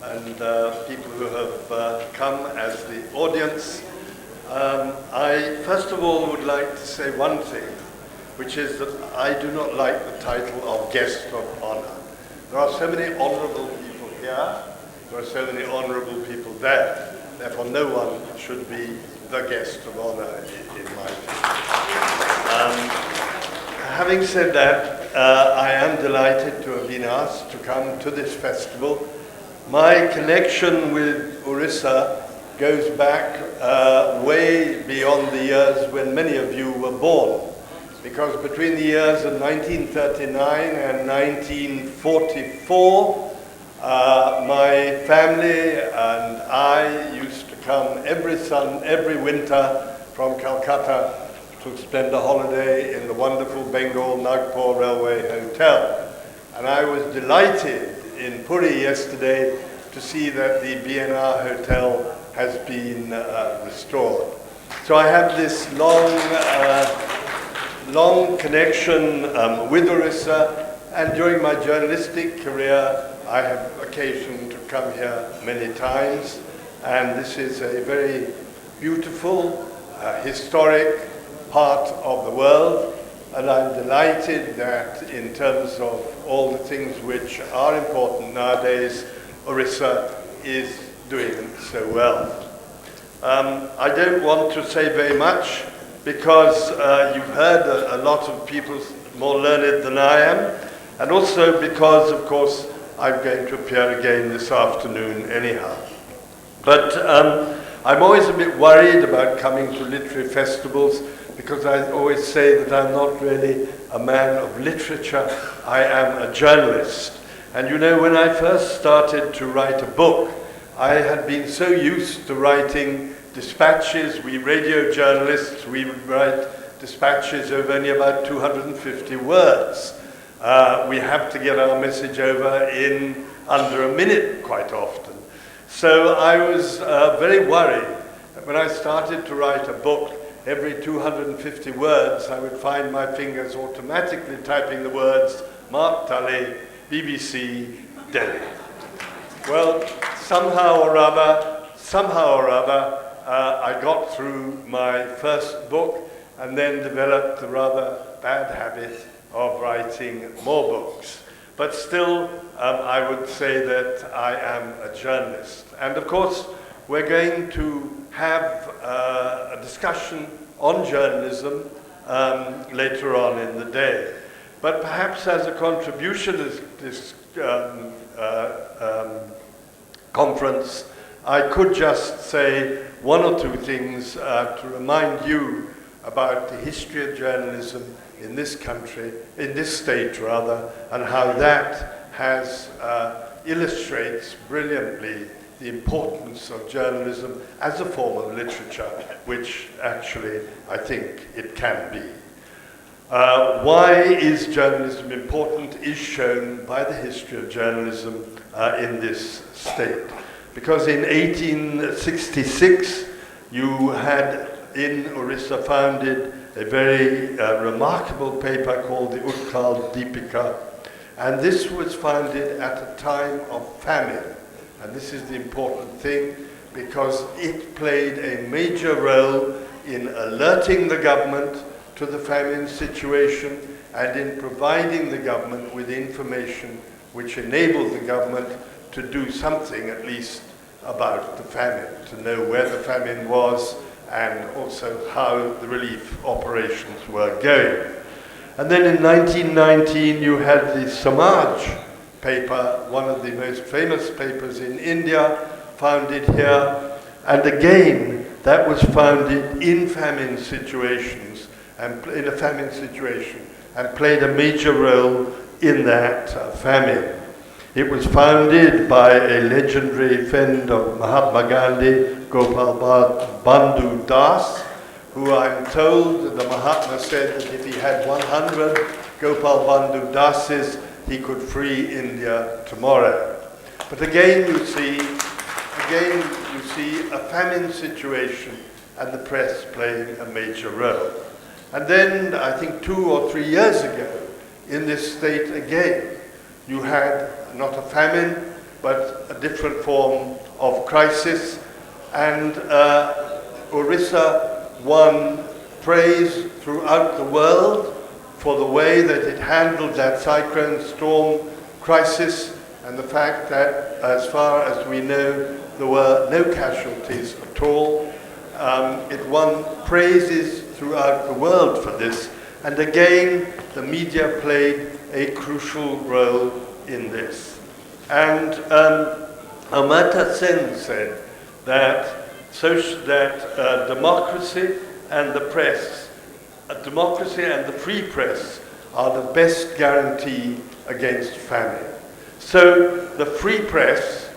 and people who have come as the audience. I first of all would like to say one thing, which is that I do not like the title of guest of honor. There are so many honorable people here, there are so many honorable people there, therefore no one should be the guest of honor in my view. Having said that, I am delighted to have been asked to come to this festival. My connection with Orissa goes back way beyond the years when many of you were born. Because between the years of 1939 and 1944, my family and I used to come every winter from Calcutta to spend a holiday in the wonderful Bengal Nagpur Railway Hotel. And I was delighted in Puri yesterday to see that the BNR Hotel has been restored. So I have this long connection with Orissa, and during my journalistic career I have occasion to come here many times, and this is a very beautiful, historic part of the world, and I'm delighted that in terms of all the things which are important nowadays, Orissa is doing so well. I don't want to say very much because you've heard a lot of people more learned than I am, and also because, of course, I'm going to appear again this afternoon anyhow. But I'm always a bit worried about coming to literary festivals because I always say that I'm not really a man of literature, I am a journalist. And you know, when I first started to write a book, I had been so used to writing dispatches. We radio journalists, we write dispatches of only about 250 words. We have to get our message over in under a minute quite often. So I was very worried that when I started to write a book, every 250 words I would find my fingers automatically typing the words Mark Tully, BBC, Delhi. Well, somehow or other, I got through my first book and then developed the rather bad habit of writing more books. But still, I would say that I am a journalist. And of course, we're going to have a discussion on journalism later on in the day. But perhaps as a contribution to this conference, I could just say one or two things to remind you about the history of journalism in this country, in this state rather, and how that has illustrates brilliantly the importance of journalism as a form of literature, which actually I think it can be. Why is journalism important is shown by the history of journalism in this state. Because in 1866, you had in Orissa founded a very remarkable paper called the Utkal Deepika, and this was founded at a time of famine. And this is the important thing because it played a major role in alerting the government to the famine situation and in providing the government with information which enabled the government to do something at least about the famine, to know where the famine was and also how the relief operations were going. And then in 1919 you had the Samaj paper, one of the most famous papers in India, founded here, and again that was founded in famine situations and in a famine situation and played a major role in that famine. It was founded by a legendary friend of Mahatma Gandhi, Gopal Bandhu Das, who I'm told the Mahatma said that if he had 100 Gopal Bandhu Dases, he could free India tomorrow. But again you see a famine situation and the press playing a major role. And then I think 2 or 3 years ago, in this state again, you had not a famine, but a different form of crisis. And Orissa won praise throughout the world for the way that it handled that cyclone storm crisis, and the fact that, as far as we know, there were no casualties at all. It won praises throughout the world for this, and again, the media played a crucial role in this. And Amartya Sen said that democracy and the press, democracy and the free press are the best guarantee against famine. So the free press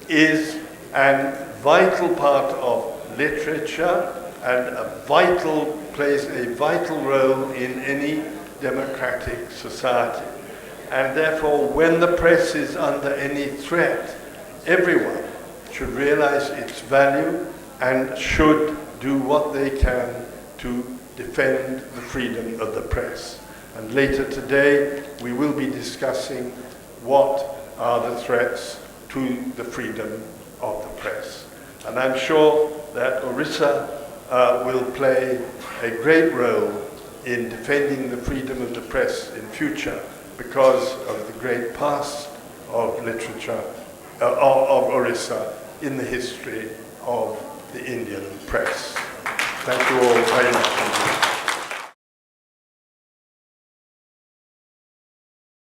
is a vital part of literature and plays a vital role in any democratic society. And therefore, when the press is under any threat, everyone should realize its value and should do what they can to defend the freedom of the press. And later today, we will be discussing what are the threats to the freedom of the press. And I'm sure that Orissa will play a great role in defending the freedom of the press in future because of the great past of literature, of Orissa in the history of the Indian press. Thank you all very much indeed.